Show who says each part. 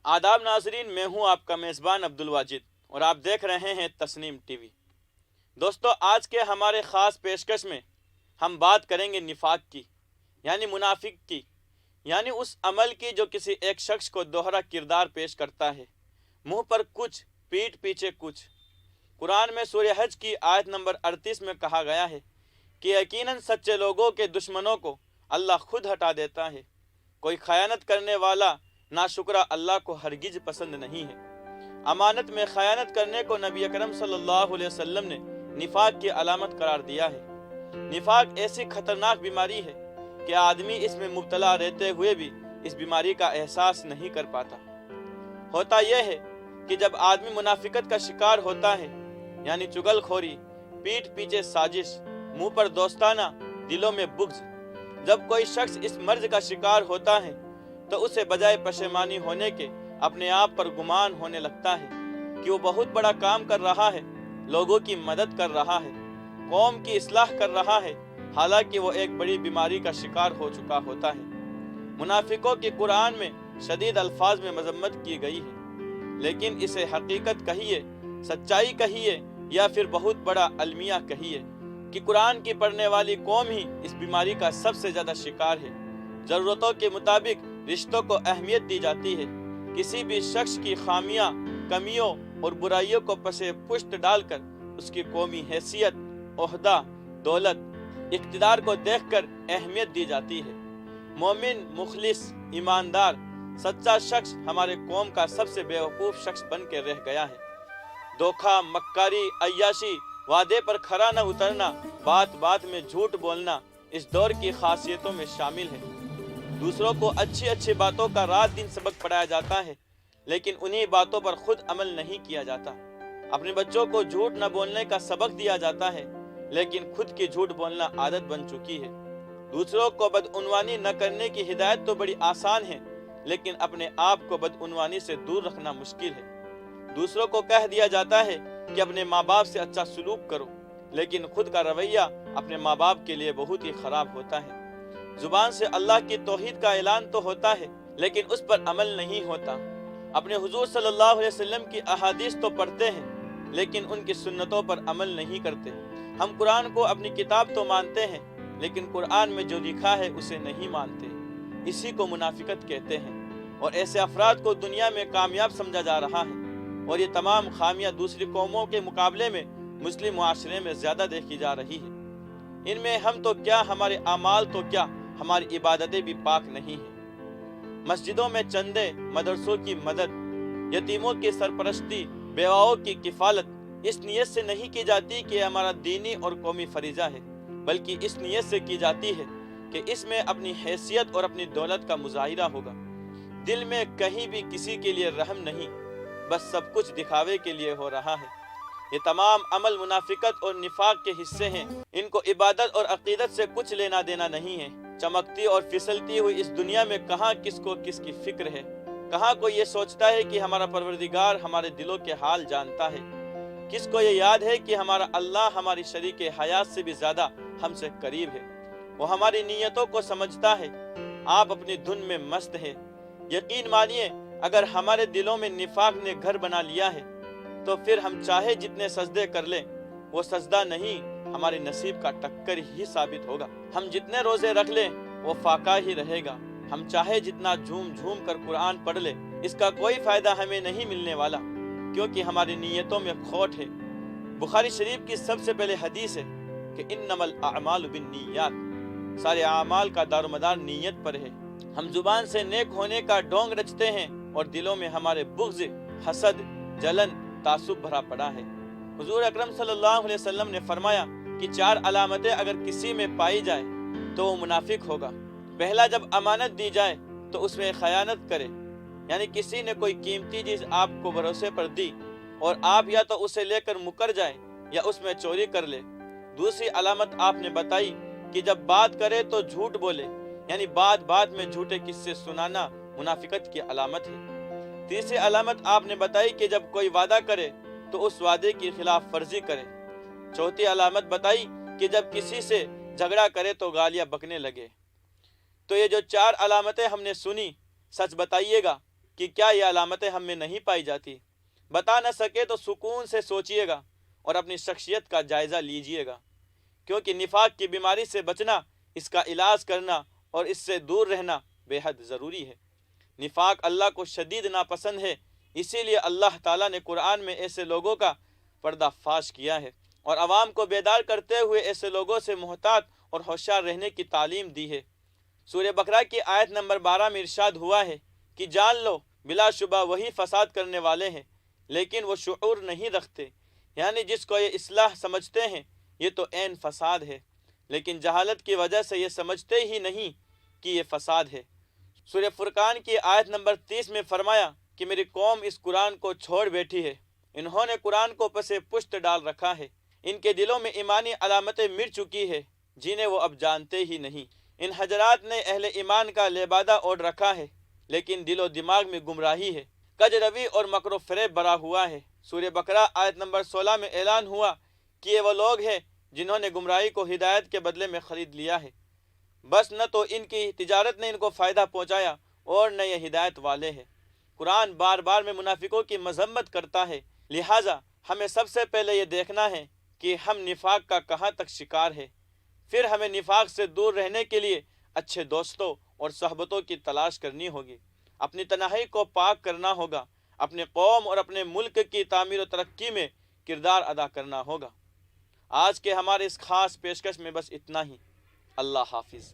Speaker 1: आदाब नाजरीन, मैं हूं आपका मेज़बान अब्दुल वाजिद और आप देख रहे हैं तस्नीम टीवी। दोस्तों, आज के हमारे ख़ास पेशकश में हम बात करेंगे निफाक की, यानी मुनाफिक की, यानी उस अमल की जो किसी एक शख्स को दोहरा किरदार पेश करता है, मुंह पर कुछ पीठ पीछे कुछ। कुरान में सूरह हज की आयत नंबर 38 में कहा गया है कि यकीनन सच्चे लोगों के दुश्मनों को अल्लाह खुद हटा देता है। कोई खयानत करने वाला नाशुक्रा अल्लाह को हरगिज पसंद नहीं है। अमानत में खयानत करने को नबी अकरम सल्लल्लाहु अलैहि वसल्लम ने निफाक की अलामत करार दिया है। निफाक ऐसी खतरनाक बीमारी है कि आदमी इसमें मुब्तला रहते हुए भी इस बीमारी का एहसास नहीं कर पाता। होता यह है कि जब आदमी मुनाफिकत का शिकार होता है, यानी चुगलखोरी, पीठ पीछे साजिश, मुंह पर दोस्ताना, दिलों में बुग़्ज़, जब कोई शख्स इस मर्ज का शिकार होता है तो उसे बजाय पशेमानी होने के अपने आप पर गुमान होने लगता है कि वो बहुत बड़ा काम कर रहा है, लोगों की मदद कर रहा है, कौम की इस्लाह कर रहा है, हालांकि वो एक बड़ी बीमारी का शिकार हो चुका होता है। मुनाफिकों की कुरान में शदीद अल्फाज में मजम्मत की गई है, लेकिन इसे हकीकत कहिए, सच्चाई कहिए या फिर बहुत बड़ा अलमिया कहिए कि कुरान की पढ़ने वाली कौम ही इस बीमारी का सबसे ज़्यादा शिकार है। ज़रूरतों के मुताबिक रिश्तों को अहमियत दी जाती है। किसी भी शख्स की खामियां, कमियों और बुराइयों को पसे पुष्ट डालकर उसकी कौमी हैसियत, ओहदा, दौलत, इक़्तिदार को देखकर अहमियत दी जाती है। मोमिन, मुखलिस, ईमानदार, सच्चा शख्स हमारे कौम का सबसे बेवकूफ़ शख्स बन के रह गया है। धोखा, मक्कारी, अय्याशी, वादे पर खरा न उतरना, बात बात में झूठ बोलना इस दौर की खासियतों में शामिल है। दूसरों को अच्छी अच्छी बातों का रात दिन सबक पढ़ाया जाता है, लेकिन उन्हीं बातों पर खुद अमल नहीं किया जाता। अपने बच्चों को झूठ न बोलने का सबक दिया जाता है, लेकिन खुद की झूठ बोलना आदत बन चुकी है। दूसरों को बदउनवानी न करने की हिदायत तो बड़ी आसान है, लेकिन अपने आप को बदउनवानी से दूर रखना मुश्किल है। दूसरों को कह दिया जाता है कि अपने माँ बाप से अच्छा सलूक करो, लेकिन खुद का रवैया अपने माँ बाप के लिए बहुत ही खराब होता है। जुबान से अल्लाह की तौहीद का ऐलान तो होता है, लेकिन उस पर अमल नहीं होता। अपने हुजूर सल्लल्लाहु अलैहि वसल्लम की अहादीस तो पढ़ते हैं, लेकिन उनकी सुन्नतों पर अमल नहीं करते। हम कुरान को अपनी किताब तो मानते हैं, लेकिन कुरान में जो लिखा है उसे नहीं मानते। इसी को मुनाफिकत कहते हैं, और ऐसे अफराद को दुनिया में कामयाब समझा जा रहा है। और ये तमाम खामियां दूसरी कौमों के मुकाबले में मुस्लिम मुआशरे में ज़्यादा देखी जा रही है। इनमें हम तो क्या, हमारे अमाल तो क्या, हमारी इबादतें भी पाक नहीं हैं। मस्जिदों में चंदे, मदरसों की मदद, यतीमों की सरपरस्ती, बेवाओं की किफ़ालत इस नीयत से नहीं की जाती कि हमारा दीनी और कौमी फरीज़ा है, बल्कि इस नीयत से की जाती है कि इसमें अपनी हैसियत और अपनी दौलत का मुजाहिरा होगा। दिल में कहीं भी किसी के लिए रहम नहीं, बस सब कुछ दिखावे के लिए हो रहा है। ये तमाम अमल मुनाफिकत और निफाक के हिस्से हैं। इनको इबादत और अकीदत से कुछ लेना देना नहीं है। चमकती और फिसलती हुई इस दुनिया में कहाँ किसको किसकी फिक्र है, कहाँ कोई ये सोचता है कि हमारा परवरदिगार हमारे दिलों के हाल जानता है, किसको ये याद है कि हमारा अल्लाह हमारी शरीके हयात से भी ज़्यादा हमसे करीब है। वो हमारी नीयतों को समझता है। आप अपनी धुन में मस्त है। यकीन मानिए, अगर हमारे दिलों में निफाक ने घर बना लिया है तो फिर हम चाहे जितने सजदे कर लें, वो सजदा नहीं हमारे नसीब का टक्कर ही साबित होगा। हम जितने रोजे रख लें, वो फाका ही रहेगा। हम चाहे जितना झूम झूम कर कुरान पढ़ ले, इसका कोई फायदा हमें नहीं मिलने वाला, क्योंकि हमारी नीयतों में खोट है। बुखारी शरीफ की सबसे पहले हदीस है कि इन्नमल अअमालु बिन्नियात, सारे अमाल का दारोमदार नीयत पर है। हम जुबान से नेक होने का ढोंग रचते हैं और दिलों में हमारे बुग़्ज़, हसद, जलन, तासुब भरा पड़ा है। हुजूर अकरम सल्लल्लाहु अलैहि वसल्लम ने फरमाया कि 4 अलामतें अगर किसी में पाई जाए तो वो मुनाफिक होगा। पहला, जब अमानत दी जाए तो उसमें खयानत करे, यानी किसी ने कोई कीमती चीज़ आपको भरोसे पर दी और आप या तो उसे लेकर मुकर जाए या उसमें चोरी कर ले। दूसरी अलामत आपने बताई कि जब बात करे तो झूठ बोले, यानी बात बात में झूठे किस्से सुनाना मुनाफिकत की अलामत है। तीसरी अलामत आपने बताई कि जब कोई वादा करे तो उस वादे की खिलाफ वर्जी करे। चौथी अलामत बताई कि जब किसी से झगड़ा करे तो गालियां बकने लगे। तो ये जो 4 अलामतें हमने सुनी, सच बताइएगा کہ کیا یہ علامتیں ہم میں نہیں پائی جاتی؟ بتا نہ سکے تو سکون سے سوچئے گا اور اپنی شخصیت کا جائزہ لیجئے گا، کیونکہ نفاق کی بیماری سے بچنا، اس کا علاج کرنا اور اس سے دور رہنا بے حد ضروری ہے۔ نفاق اللہ کو شدید ناپسند ہے، اسی لیے اللہ تعالیٰ نے قرآن میں ایسے لوگوں کا پردہ فاش کیا ہے اور عوام کو بیدار کرتے ہوئے ایسے لوگوں سے محتاط اور ہوشیار رہنے کی تعلیم دی ہے۔ سورہ بقرہ کی آیت نمبر 12 میں ارشاد ہوا ہے کہ جان لو بلا شبہ وہی فساد کرنے والے ہیں لیکن وہ شعور نہیں رکھتے، یعنی جس کو یہ اصلاح سمجھتے ہیں یہ تو عین فساد ہے، لیکن جہالت کی وجہ سے یہ سمجھتے ہی نہیں کہ یہ فساد ہے۔ سورہ فرقان کی آیت نمبر 30 میں فرمایا کہ میری قوم اس قرآن کو چھوڑ بیٹھی ہے، انہوں نے قرآن کو پس پشت ڈال رکھا ہے، ان کے دلوں میں ایمانی علامتیں مر چکی ہے جنہیں وہ اب جانتے ہی نہیں۔ ان حضرات نے اہل ایمان کا لبادہ اوڑھ رکھا ہے لیکن دل و دماغ میں گمراہی ہے، کج روی اور مکر و فریب بھرا ہوا ہے۔ سورہ بقرہ آیت نمبر 16 میں اعلان ہوا کہ یہ وہ لوگ ہیں جنہوں نے گمراہی کو ہدایت کے بدلے میں خرید لیا ہے، بس نہ تو ان کی تجارت نے ان کو فائدہ پہنچایا اور نہ یہ ہدایت والے ہیں۔ قرآن بار بار میں منافقوں کی مذمت کرتا ہے، لہٰذا ہمیں سب سے پہلے یہ دیکھنا ہے کہ ہم نفاق کا کہاں تک شکار ہے، پھر ہمیں نفاق سے دور رہنے کے لیے اچھے دوستوں اور صحبتوں کی تلاش کرنی ہوگی، اپنی تنہائی کو پاک کرنا ہوگا، اپنے قوم اور اپنے ملک کی تعمیر و ترقی میں کردار ادا کرنا ہوگا۔ آج کے ہمارے اس خاص پیشکش میں بس اتنا ہی۔ اللہ حافظ۔